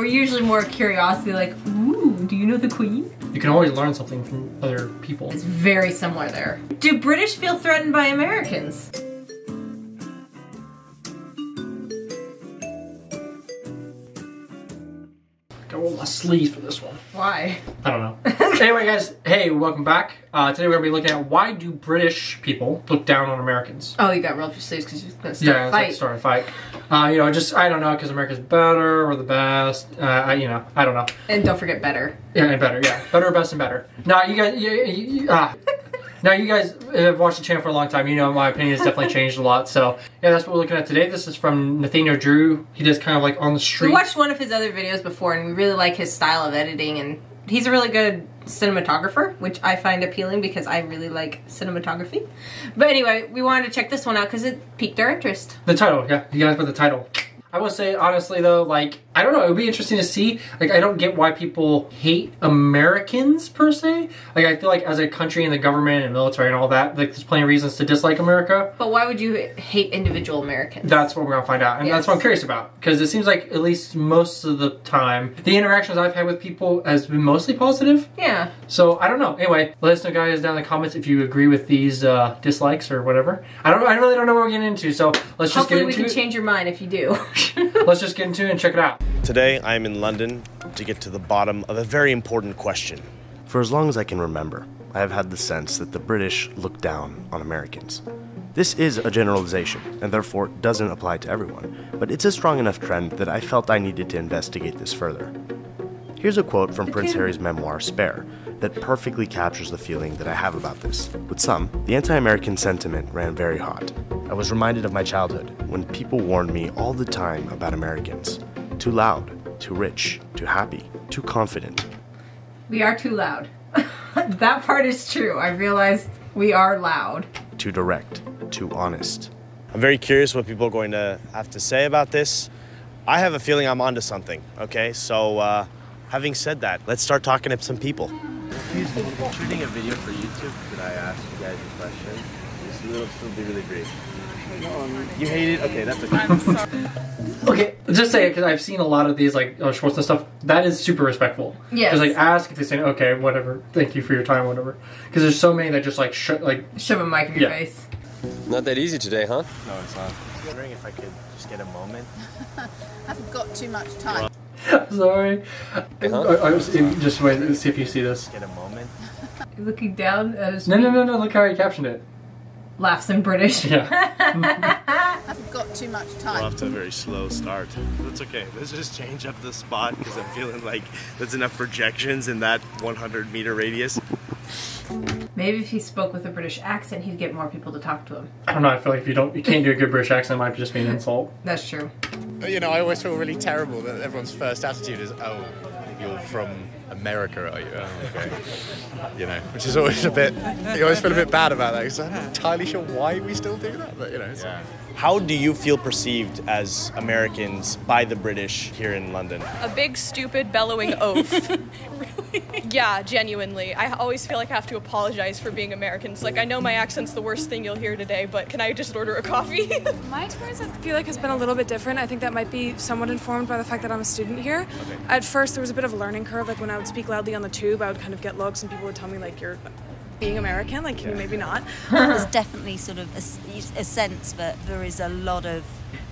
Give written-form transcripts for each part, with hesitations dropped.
We're usually more curiosity, like, ooh, do you know the Queen? You can always learn something from other people. It's very similar there. Do British feel threatened by Americans? Gotta roll my sleeves for this one. Why? I don't know. Anyway, guys, hey, welcome back. Today we're gonna be looking at why do British people look down on Americans? Oh, you got rolled up your sleeves because you're gonna start a fight. Like start a fight. You know, just I don't know, because America's better or the best. You know, I don't know. And don't forget better. Yeah, and better. Yeah, better, best, and better. Now, you guys, now you guys have watched the channel for a long time. You know, my opinion has definitely changed a lot. So yeah, that's what we're looking at today. This is from Nathaniel Drew. He does kind of like on the street. We watched one of his other videos before, and we really like his style of editing, and he's a really good cinematographer, which I find appealing because I really like cinematography. But anyway, we wanted to check this one out because it piqued our interest. The title, yeah, you guys put the title. I will say, honestly, though, like, I don't know, it would be interesting to see. Like, I don't get why people hate Americans, per se. Like, I feel like as a country and the government and military and all that, like, there's plenty of reasons to dislike America. But why would you hate individual Americans? That's what we're gonna find out, and that's what I'm curious about. Because it seems like, at least most of the time, the interactions I've had with people has been mostly positive. Yeah. So, I don't know. Anyway, let us know, guys, down in the comments if you agree with these dislikes or whatever. I really don't know what we're getting into, so let's just get into it. Hopefully we can change your mind if you do. Let's just get into it and check it out. Today, I am in London to get to the bottom of a very important question. For as long as I can remember, I have had the sense that the British look down on Americans. This is a generalization, and therefore doesn't apply to everyone, but it's a strong enough trend that I felt I needed to investigate this further. Here's a quote from Prince Harry's memoir, Spare, that perfectly captures the feeling that I have about this. With some, the anti-American sentiment ran very hot. I was reminded of my childhood, when people warned me all the time about Americans. Too loud, too rich, too happy, too confident. We are too loud. That part is true. I realized we are loud. Too direct, too honest. I'm very curious what people are going to have to say about this. I have a feeling I'm onto something, okay? So, having said that, let's start talking to some people. Excuse me, shooting a video for YouTube. Could I ask you guys a question? This will be really brief. You hate it? Okay, that's okay. I'm sorry. Okay, just say it because I've seen a lot of these like shorts and stuff. That is super respectful. Yes. Just like ask if they say okay, whatever. Thank you for your time, whatever. Because there's so many that just like shove a mic in your face. Not that easy today, huh? No, it's not. I was wondering if I could just get a moment. I haven't got too much time. Sorry. Just wait and see if you see this. Get a moment. You're looking down at his No. Look how he captioned it. Laughs in British. Yeah. I haven't got too much time. We're off to a very slow start. That's okay. Let's just change up the spot because I'm feeling like there's enough projections in that 100-meter radius. Maybe if he spoke with a British accent, he'd get more people to talk to him. I don't know. I feel like if you can't do a good British accent, it might just be an insult. That's true. You know, I always feel really terrible that everyone's first attitude is, oh, you're from America, are you? Oh, okay. You know, which is always a bit, you always feel a bit bad about that, because I'm not entirely sure why we still do that, but you know. Yeah. How do you feel perceived as Americans by the British here in London? A big, stupid, bellowing oaf. Really? Yeah, genuinely. I always feel like I have to apologize for being Americans. Like, I know my accent's the worst thing you'll hear today, but can I just order a coffee? My experience, I feel like, has been a little bit different. I think that might be somewhat informed by the fact that I'm a student here. Okay. At first, there was a bit of a learning curve. Like, when I would speak loudly on the tube, I would kind of get looks, and people would tell me, like, you're being American, like, can you maybe not? There's definitely sort of a sense that there is a lot of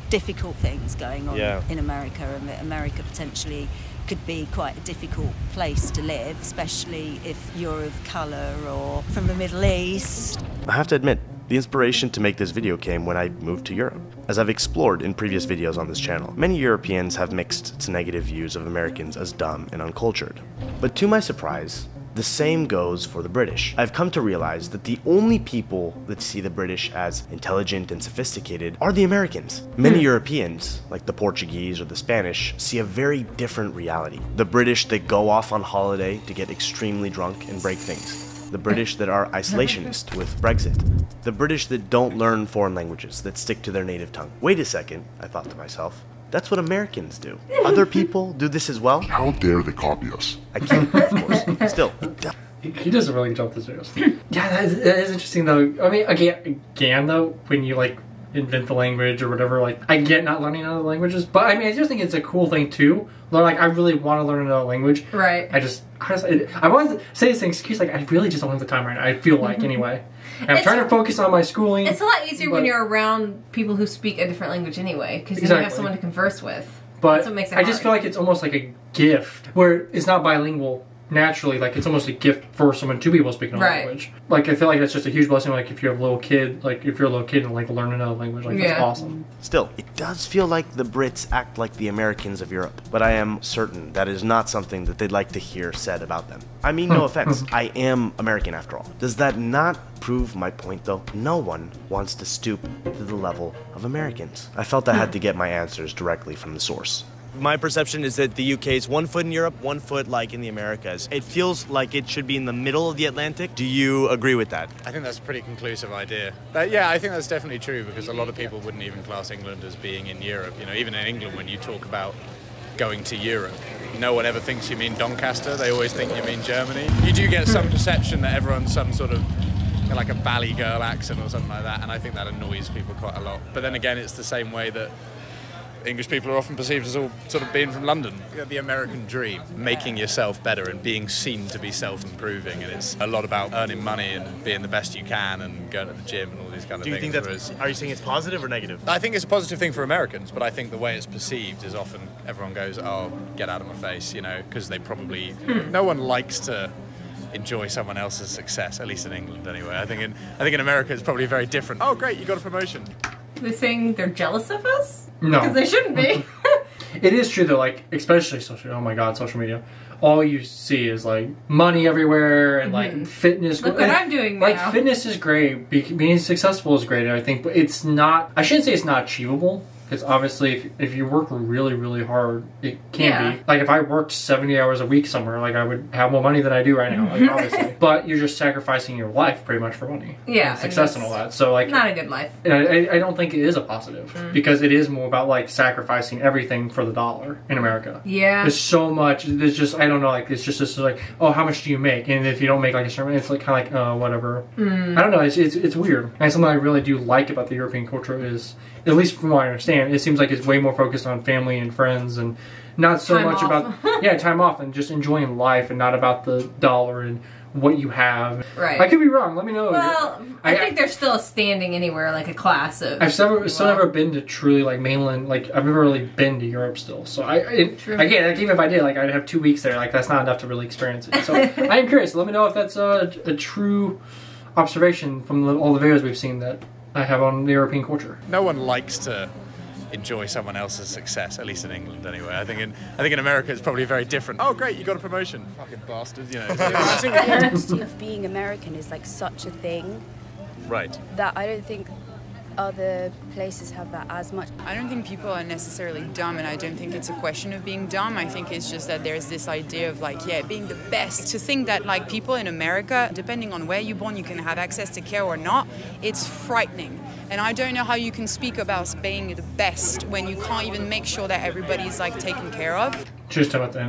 difficult things going on in America, and that America potentially could be quite a difficult place to live, especially if you're of colour or from the Middle East. I have to admit, the inspiration to make this video came when I moved to Europe. As I've explored in previous videos on this channel, many Europeans have mixed to negative views of Americans as dumb and uncultured. But to my surprise, the same goes for the British. I've come to realize that the only people that see the British as intelligent and sophisticated are the Americans. Many Europeans, like the Portuguese or the Spanish, see a very different reality. The British that go off on holiday to get extremely drunk and break things. The British that are isolationist with Brexit. The British that don't learn foreign languages, that stick to their native tongue. Wait a second, I thought to myself. That's what Americans do. Other people do this as well? How dare they copy us? I can't, of course. Still. He does a really good job with this video. Yeah, that is interesting though. I mean, again though, when you like invent the language or whatever. Like, I get not learning other languages, but I mean, I just think it's a cool thing too. Like, I really want to learn another language. Right. I wanted to say this excuse, like, I really just don't have the time right now. I feel like, anyway. And I'm trying to focus on my schooling. It's a lot easier when you're around people who speak a different language anyway, because then you have someone to converse with. But that's what makes it hard. I just feel like it's almost like a gift, where it's not bilingual naturally. Like, it's almost a gift for someone to be able to speak another language. Like, I feel like that's just a huge blessing. Like, if you have a little kid, like, if you're a little kid and, like, learn another language, like, that's awesome. Still, it does feel like the Brits act like the Americans of Europe, but I am certain that is not something that they'd like to hear said about them. I mean, no offense, I am American after all. Does that not prove my point, though? No one wants to stoop to the level of Americans. I felt I had to get my answers directly from the source. My perception is that the UK is 1 foot in Europe, 1 foot like in the Americas. It feels like it should be in the middle of the Atlantic. Do you agree with that? I think that's a pretty conclusive idea. Yeah, I think that's definitely true, because a lot of people wouldn't even class England as being in Europe. You know, even in England, when you talk about going to Europe, no one ever thinks you mean Doncaster. They always think you mean Germany. You do get some perception that everyone's some sort of like a Valley girl accent or something like that, and I think that annoys people quite a lot. But then again, it's the same way that English people are often perceived as all sort of being from London. The American dream, making yourself better and being seen to be self-improving, and it's a lot about earning money and being the best you can and going to the gym and all these kind of things. Do you think that's, are you saying it's positive or negative? I think it's a positive thing for Americans, but I think the way it's perceived is often everyone goes, oh, get out of my face, you know, because they probably, no one likes to enjoy someone else's success, at least in England anyway. I think in America it's probably very different. Oh, great, you got a promotion. They're saying they're jealous of us? No. Because they shouldn't be. It is true though, like, especially social media. All you see is, like, money everywhere and, like, fitness. Look what I'm doing now. Like, fitness is great, being successful is great and everything, but it's not, I shouldn't say it's not achievable. Because obviously, if you work really, really hard, it can be. Like, if I worked 70 hours a week somewhere, like, I would have more money than I do right now, like, obviously. But you're just sacrificing your life pretty much for money. Yeah. And success and all that. So, like... Not a good life. I don't think it is a positive. Because it is more about, like, sacrificing everything for the dollar in America. Yeah. There's so much. There's just, I don't know, like, it's just like, oh, how much do you make? And if you don't make, like, a certain... It's, like, kind of like, whatever. I don't know. It's weird. And something I really do like about the European culture is... At least from what I understand, it seems like it's way more focused on family and friends and not so much about time off and just enjoying life and not about the dollar and what you have. Right. I could be wrong. Let me know. Well, I think there's still a standing anywhere, like a class of... I've still never been to truly, like, mainland, like, I've never really been to Europe still. So, again, like, even if I did, like, I'd have 2 weeks there. Like, that's not enough to really experience it. So, I am curious. Let me know if that's a true observation from all the videos we've seen that I have on the European culture. No one likes to enjoy someone else's success, at least in England anyway. I think in America it's probably very different. Oh, great, you got a promotion. Fucking bastards, you know. I think the identity of being American is like such a thing. Right. That I don't think other places have that as much. I don't think people are necessarily dumb, and I don't think it's a question of being dumb. I think it's just that there's this idea of, like, being the best. To think that, like, people in America, depending on where you're born, you can have access to care or not, it's frightening. And I don't know how you can speak about being the best when you can't even make sure that everybody's, like, taken care of. Just about the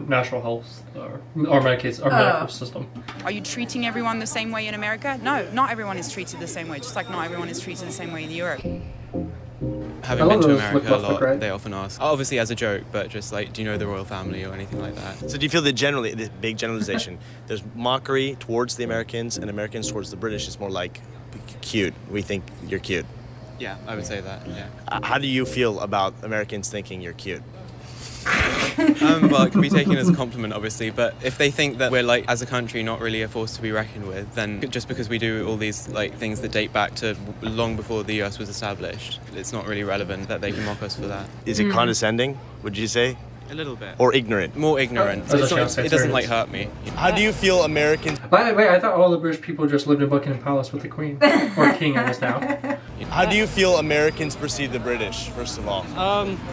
national health or medical system. Are you treating everyone the same way in America? No, not everyone is treated the same way, just like not everyone is treated the same way in Europe. Having been to America a lot, they often ask, obviously as a joke, but just like, do you know the royal family or anything like that? So do you feel that generally, this big generalization, there's mockery towards the Americans and Americans towards the British is more like cute. We think you're cute. Yeah, I would say that, yeah. How do you feel about Americans thinking you're cute? Well, it can be taken as a compliment, obviously, but if they think that we're, like, as a country, not really a force to be reckoned with, then just because we do all these, like, things that date back to long before the US was established, it's not really relevant that they can mock us for that. Is it condescending, would you say? A little bit. Or ignorant? More ignorant. It doesn't, like, hurt me. How do you feel Americans... By the way, I thought all the British people just lived in Buckingham Palace with the Queen. Or King, I guess now. How do you feel Americans perceive the British, first of all?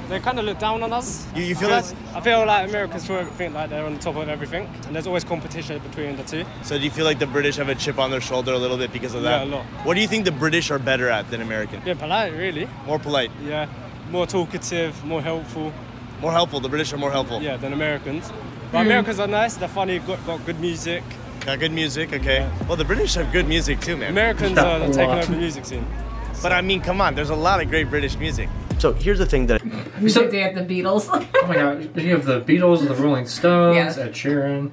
They kind of look down on us. You feel that? I feel like Americans think like they're on the top of everything, and there's always competition between the two. So do you feel like the British have a chip on their shoulder a little bit because of that? Yeah, a lot. What do you think the British are better at than Americans? Yeah, polite, really. More polite? Yeah, more talkative, more helpful. More helpful? The British are more helpful? Yeah, than Americans. But Americans are nice, they're funny, got good music. Got good music, okay. Yeah. Well, the British have good music too, man. Americans are taking over the music scene. But I mean, come on, there's a lot of great British music. So here's the thing that... So they have the Beatles. Oh my god, you have the Beatles, the Rolling Stones, Yeah. Ed Sheeran,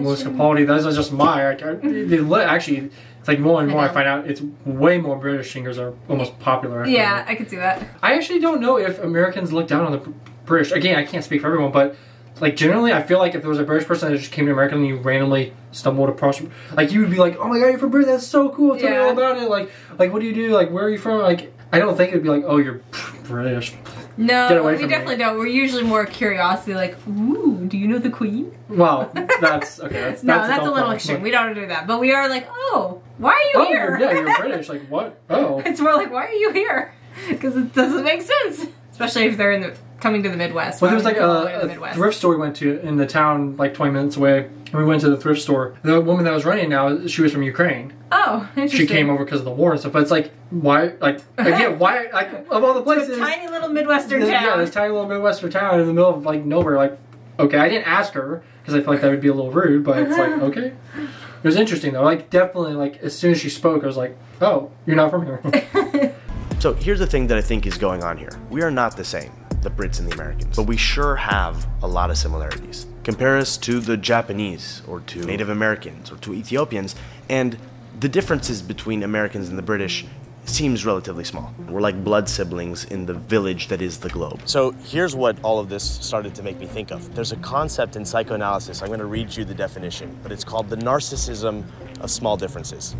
Louis Capaldi. Those are just my... Actually, it's like more and more I find out it's way more British singers are almost popular. Yeah, I could see that. I actually don't know if Americans look down on the British. Again, I can't speak for everyone, but like generally I feel like if there was a British person that just came to America and you randomly stumbled across, like you would be like, oh my god, you're from Britain, that's so cool, tell me all about it. Like what do you do? Like where are you from? Like I don't think it'd be like, oh, you're British. No, Get away we from definitely don't. We're usually more curiosity, like, ooh, do you know the Queen? Well, that's okay. That's a little extreme. We don't do that, but we are like, oh, why are you here? Yeah, you're British. Like what? Oh, it's more like, why are you here? Because it doesn't make sense, especially if they're coming to the Midwest. Well, there was like a thrift store we went to in the town, like 20 minutes away, and we went to the thrift store. The woman that was running it now, she was from Ukraine. Oh, interesting. She came over because of the war and stuff. But it's like, why? Like again, why? Like of all the places, It's a tiny little Midwestern town. Yeah, this tiny little Midwestern town in the middle of like nowhere. Like, okay, I didn't ask her because I feel like that would be a little rude. But it's like, okay. It was interesting though. Like definitely, like as soon as she spoke, I was like, oh, you're not from here. So here's the thing that I think is going on here. We are not the same, the Brits and the Americans, but we sure have a lot of similarities. Compare us to the Japanese, or to Native Americans, or to Ethiopians, and the differences between Americans and the British seems relatively small. We're like blood siblings in the village that is the globe. So here's what all of this started to make me think of. There's a concept in psychoanalysis, I'm going to read you the definition, but it's called the narcissism of small differences.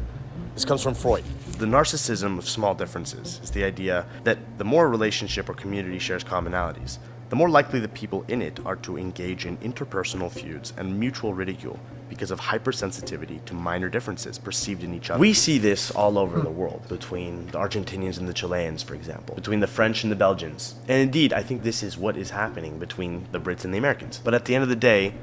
This comes from Freud. The narcissism of small differences is the idea that the more a relationship or community shares commonalities, the more likely the people in it are to engage in interpersonal feuds and mutual ridicule because of hypersensitivity to minor differences perceived in each other. We see this all over the world, between the Argentinians and the Chileans, for example, between the French and the Belgians. And indeed, I think this is what is happening between the Brits and the Americans. But at the end of the day,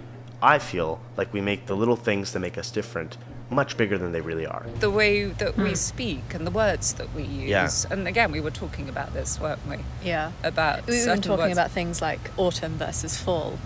I feel like we make the little things that make us different much bigger than they really are. The way that we speak and the words that we use. Yeah. And again, we were talking about this, weren't we? Yeah. About We've been certain talking words. about things like autumn versus fall.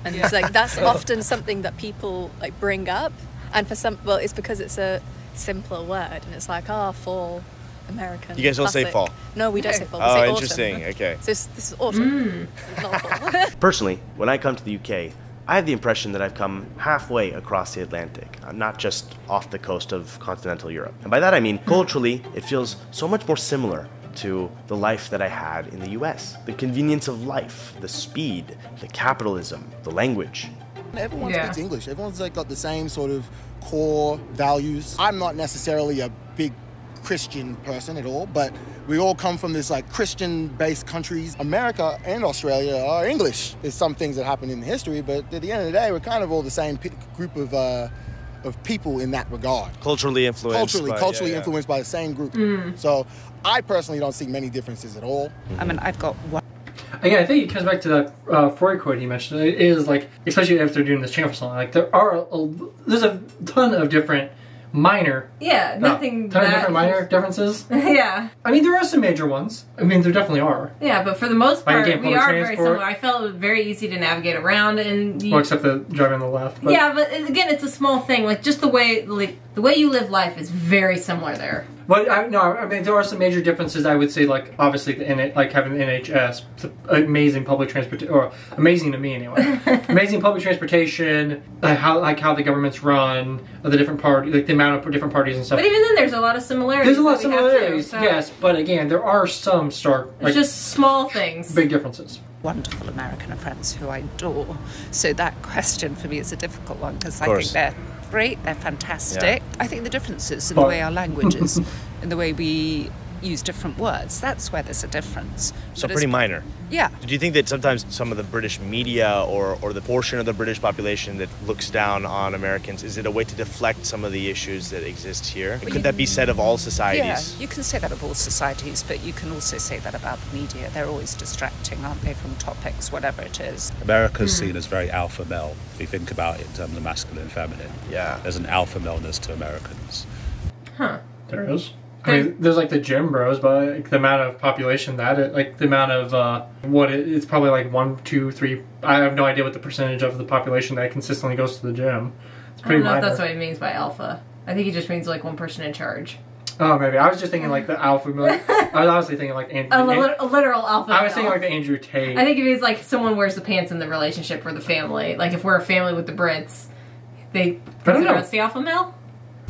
And it's like that's often something that people like bring up. And for some, well, it's because it's a simpler word. And it's like, fall, American. You guys don't say classic. fall? No, we don't say fall. We Oh, say interesting. autumn. Okay. So this is autumn, not fall. Personally, when I come to the UK, I have the impression that I've come halfway across the Atlantic, not just off the coast of continental Europe. And by that I mean, culturally, it feels so much more similar to the life that I had in the US. The convenience of life, the speed, the capitalism, the language. Everyone speaks English. Everyone's like got the same sort of core values. I'm not necessarily a big Christian person at all, but we all come from this like Christian-based countries. America and Australia are English. There's some things that happen in history, but at the end of the day, we're kind of all the same group of people in that regard. Culturally influenced. Culturally influenced by the same group. So I personally don't see many differences at all. I mean, I've got one. Again, I think it comes back to that Freud quote he mentioned. It is like, especially after doing this channel for so long, like there's a ton of different minor. Yeah, nothing. Ton of different minor differences. Yeah. I mean, there are some major ones. I mean, there definitely are. Yeah, but for the most part, Like, again, we are public very transport. similar. I felt it was very easy to navigate around, and Well, except the driving on the left. But. yeah, but again, it's a small thing. Like just the way you live life is very similar there. But I mean, there are some major differences. I would say, like obviously, like having the NHS, amazing public transportation, or amazing to me anyway. Amazing public transportation, how the governments run, the different parties, like the amount of different parties and stuff. But even then, there's a lot of similarities. There's a lot of that we have, similarities, too, so yes. But again, there are some stark, It's like, just small things. big differences. Wonderful American friends who I adore. So that question for me is a difficult one because I course. think they're great, they're fantastic. I think the differences in But- the way our language is, in the way we use different words, that's where there's a difference. So But pretty as- minor. Yeah. Do you think that sometimes some of the British media or the portion of the British population that looks down on Americans, is it a way to deflect some of the issues that exist here? And could that be said of all societies? Yeah, you can say that of all societies, but you can also say that about the media. They're always distracting, aren't they, from topics, whatever it is. America's seen as very alpha male. If you think about it in terms of masculine and feminine, there's an alpha maleness to Americans. Huh. There is. I mean, there's like the gym bros, but like, the amount of population the amount of it's probably like 1, 2, 3. I have no idea what the percentage of the population that consistently goes to the gym. It's I pretty don't know minor. if that's what he means by alpha. I think he just means like one person in charge. Oh, maybe. I was just thinking like the alpha male. I was honestly thinking like Andrew. A literal alpha male. I was thinking like the Andrew Tate. I think it means like someone wears the pants in the relationship or the family. Like if we're a family with the Brits, they consider us the alpha male.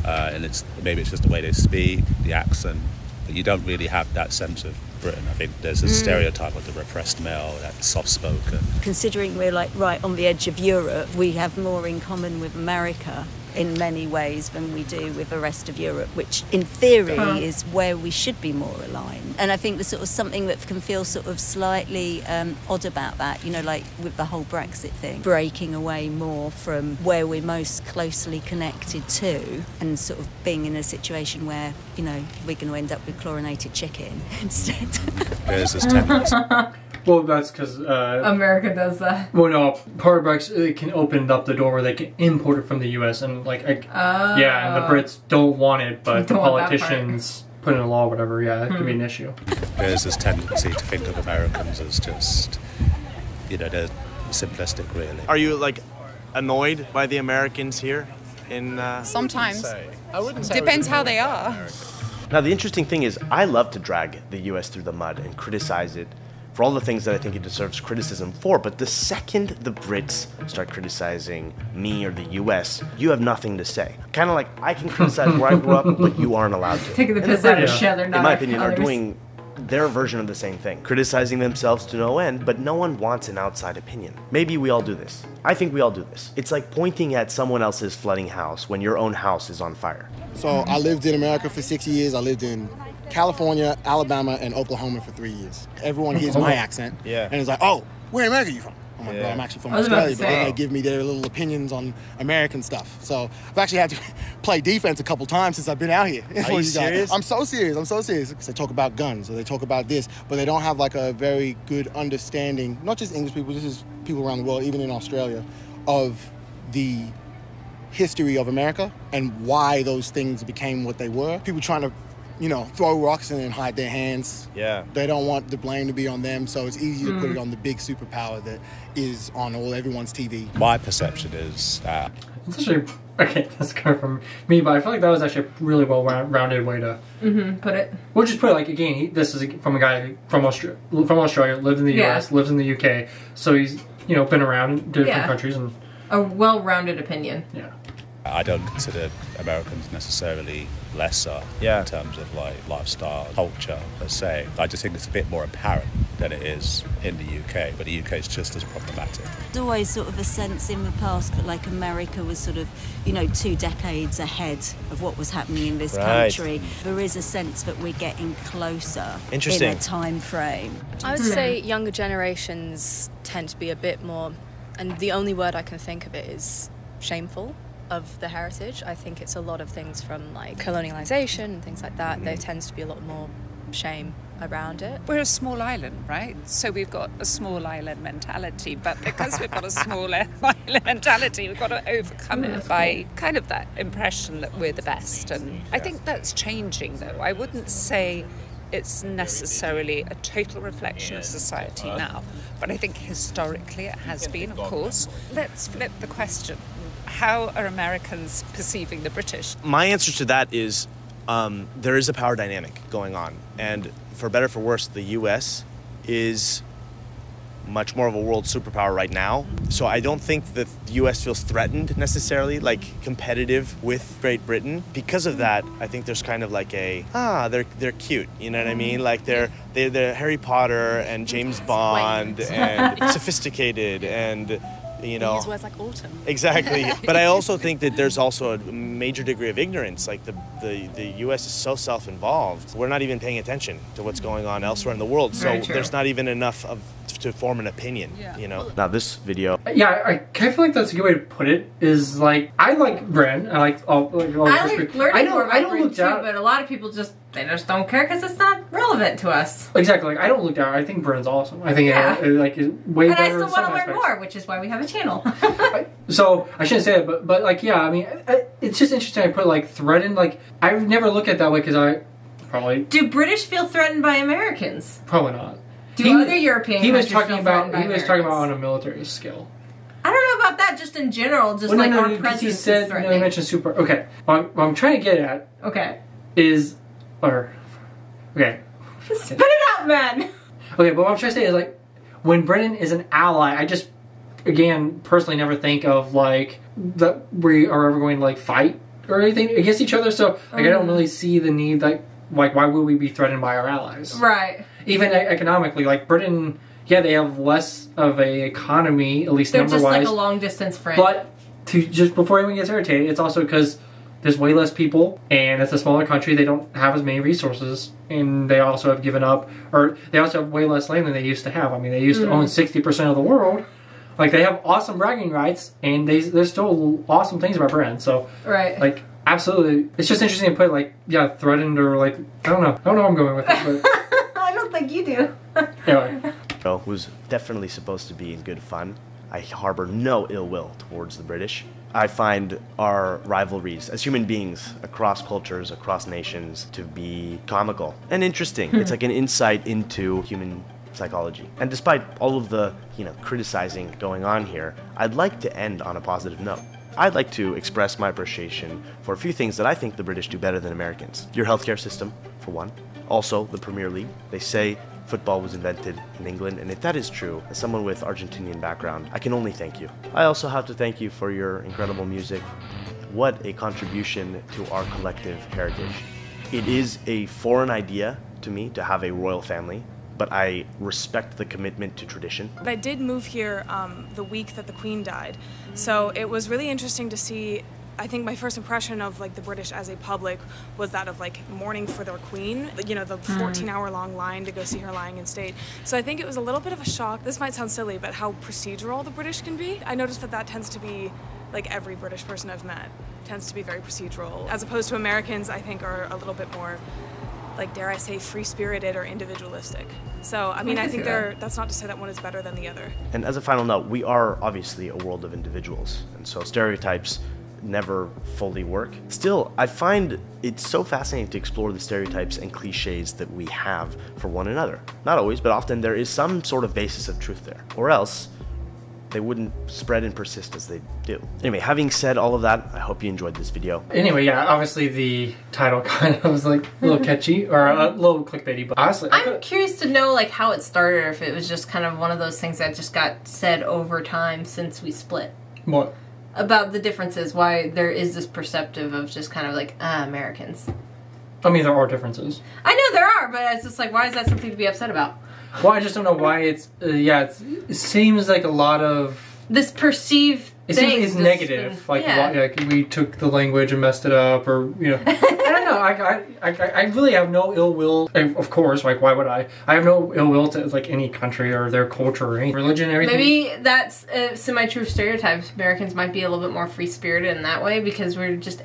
And maybe it's just the way they speak, the accent, but you don't really have that sense of Britain. I think there's a stereotype of the repressed male, that soft-spoken. Considering we're like right on the edge of Europe, we have more in common with America in many ways than we do with the rest of Europe, which in theory is where we should be more aligned. And I think there's sort of something that can feel sort of slightly odd about that, you know, like with the whole Brexit thing, breaking away more from where we're most closely connected to and sort of being in a situation where, you know, we're going to end up with chlorinated chicken instead. There's this tendency. Well, that's because America does that. Well, no, part of Brexit can open up the door where they can import it from the U.S. and yeah, and the Brits don't want it, but the politicians put in a law, or whatever. Yeah, it could be an issue. There's this tendency to think of Americans as just, you know, they're simplistic, really. Are you like annoyed by the Americans here? Sometimes. I wouldn't say. Depends how they are. Now, the interesting thing is, I love to drag the U.S. through the mud and criticize it for all the things that I think it deserves criticism for, but the second the Brits start criticizing me or the US, you have nothing to say. Kind of like, I can criticize where I grew up, but you aren't allowed to. Taking the piss out of each other, in my opinion, are doing their version of the same thing, criticizing themselves to no end, but no one wants an outside opinion. Maybe we all do this. I think we all do this. It's like pointing at someone else's flooding house when your own house is on fire. So I lived in America for 6 years. I lived in California, Alabama, and Oklahoma for 3 years. Everyone hears my accent, and it's like, oh, where in America are you from? I'm like, bro, I'm actually from Australia, but then they give me their little opinions on American stuff. So I've actually had to play defense a couple times since I've been out here. Are you serious? I'm so serious, because they talk about guns, or they talk about this, but they don't have like a very good understanding, not just English people, this is people around the world, even in Australia, of the history of America and why those things became what they were. People trying to, you know, throw rocks and then hide their hands. Yeah. They don't want the blame to be on them, so it's easy to put it on the big superpower that is on everyone's TV. My perception is that... It's actually, okay, that's kind of from me, but I feel like that was actually a really well-rounded way to put it. We'll just put it like, again, this is from a guy from Australia, lived in the US, lives in the UK, so he's, you know, been around in different countries. And a well-rounded opinion. Yeah. I don't consider Americans necessarily lesser in terms of like lifestyle, culture per se. I just think it's a bit more apparent than it is in the UK, but the UK is just as problematic. There's always sort of a sense in the past that like America was sort of, you know, 2 decades ahead of what was happening in this country. There is a sense that we're getting closer in a time frame. I would say younger generations tend to be a bit more, and the only word I can think of it is shameful of the heritage. I think it's a lot of things from like colonialization and things like that. There tends to be a lot more shame around it. We're a small island, right? So we've got a small island mentality, but because we've got a small island mentality, we've got to overcome it by kind of that impression that we're the best. And I think that's changing, though. I wouldn't say it's necessarily a total reflection of society now, but I think historically it has been, of course. Let's flip the question. How are Americans perceiving the British? My answer to that is there is a power dynamic going on. And for better or for worse, the U.S. is much more of a world superpower right now. So I don't think that the U.S. feels threatened necessarily, like competitive with Great Britain. Because of that, I think there's kind of like a, they're cute, you know what I mean? Like they're Harry Potter and James Bond and sophisticated and, you know. Use words like autumn. Exactly. But I also think that there's also a major degree of ignorance. Like the U.S. is so self-involved. We're not even paying attention to what's going on elsewhere in the world. So there's not even enough to form an opinion, you know. Now this video. Yeah, I kind of feel like that's a good way to put it. Is like I like Britain. I like all. I like learning more about Britain too, but a lot of people just don't care because it's not relevant to us. Exactly. Like I don't look down. I think Britain's awesome. I think it is way better. And I still want to learn more, which is why we have a channel. So I shouldn't say it, but like yeah, I mean, it's just interesting. I put like threatened. Like I've never looked at it that way because I probably. Do British feel threatened by Americans? Probably not. Do other European countries feel threatened by Americans? He was talking about on a military scale. I don't know about that. Just in general, just our presence is threatening. No, you mentioned super. Okay, what I'm trying to get at. Okay. Is Okay. Spit it out, man! Okay, but what I'm trying to say is, like, when Britain is an ally, I just, again, personally never think of, like, that we are ever going to, like, fight or anything against each other. So, like, I don't really see the need, like, why would we be threatened by our allies? Right. Even economically, like, Britain, yeah, they have less of a economy, at least number-wise. They're just, like, a long-distance friend. But, just before anyone gets irritated, it's also because there's way less people, and it's a smaller country. They don't have as many resources, and they also have given up, or they also have way less land than they used to have. I mean, they used to own 60% of the world. Like, they have awesome bragging rights, and there's still awesome things about Britain. So, right. Like, absolutely. It's just interesting to put, like, yeah, threatened or, like, I don't know where I'm going with it. But I don't think you do. Anyway. Who's definitely supposed to be in good fun. I harbor no ill will towards the British. I find our rivalries as human beings across cultures, across nations, to be comical and interesting. It's like an insight into human psychology. And despite all of the, criticizing going on here, I'd like to end on a positive note. I'd like to express my appreciation for a few things that I think the British do better than Americans. Your healthcare system, for one. Also, the Premier League. They say football was invented in England, and if that is true, as someone with Argentinian background, I can only thank you. I also have to thank you for your incredible music. What a contribution to our collective heritage. It is a foreign idea to me to have a royal family, but I respect the commitment to tradition. But I did move here the week that the Queen died, so it was really interesting to see. I think my first impression of like the British as a public was that of like mourning for their queen, the 14-hour-long line to go see her lying in state. So I think it was a little bit of a shock. This might sound silly, but how procedural the British can be. I noticed that tends to be, like, every British person I've met tends to be very procedural, as opposed to Americans, I think, are a little bit more, like, dare I say, free-spirited or individualistic. So, I mean, I think that's not to say that one is better than the other. And as a final note, we are obviously a world of individuals, and so stereotypes never fully work. Still, I find it so fascinating to explore the stereotypes and cliches that we have for one another. Not always, but often there is some sort of basis of truth there, or else they wouldn't spread and persist as they do. Anyway, having said all of that, I hope you enjoyed this video. Anyway, yeah, obviously the title kind of was like a little catchy, or a little clickbaity, but honestly, I'm curious to know like how it started, or if it was just kind of one of those things that just got said over time since we split. What? About the differences, why there is this perceptive of just kind of like, Americans. I mean, there are differences. I know there are, but it's just like, why is that something to be upset about? Well, I just don't know why it's, it seems like a lot of... This perceived It seems it's negative, like we took the language and messed it up, or, I don't know, I really have no ill will, of course, like, why would I? I have no ill will to, like, any country or their culture or any religion, everything. Maybe that's a semi-true stereotype. Americans might be a little bit more free-spirited in that way because we're just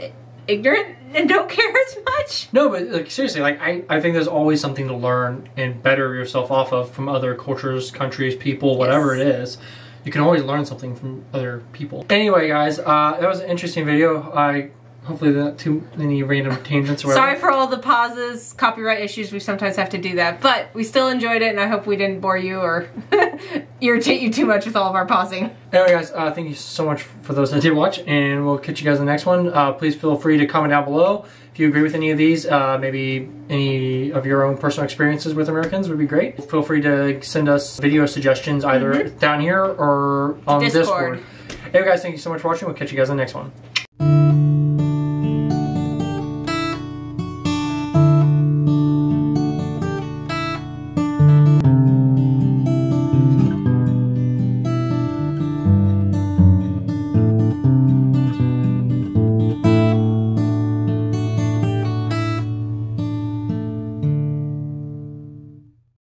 ignorant and don't care as much. No, but, like, seriously, like, I think there's always something to learn and better yourself off of from other cultures, countries, people, whatever it is. You can always learn something from other people. Anyway, guys, that was an interesting video. Hopefully not too many random tangents or whatever. Sorry for all the pauses, copyright issues. We sometimes have to do that, but we still enjoyed it, and I hope we didn't bore you or irritate you too much with all of our pausing. Anyway, guys, thank you so much for those that did watch, and we'll catch you guys in the next one. Please feel free to comment down below if you agree with any of these. Maybe any of your own personal experiences with Americans would be great. Feel free to send us video suggestions either down here or on Discord. Anyway, guys, thank you so much for watching. We'll catch you guys in the next one.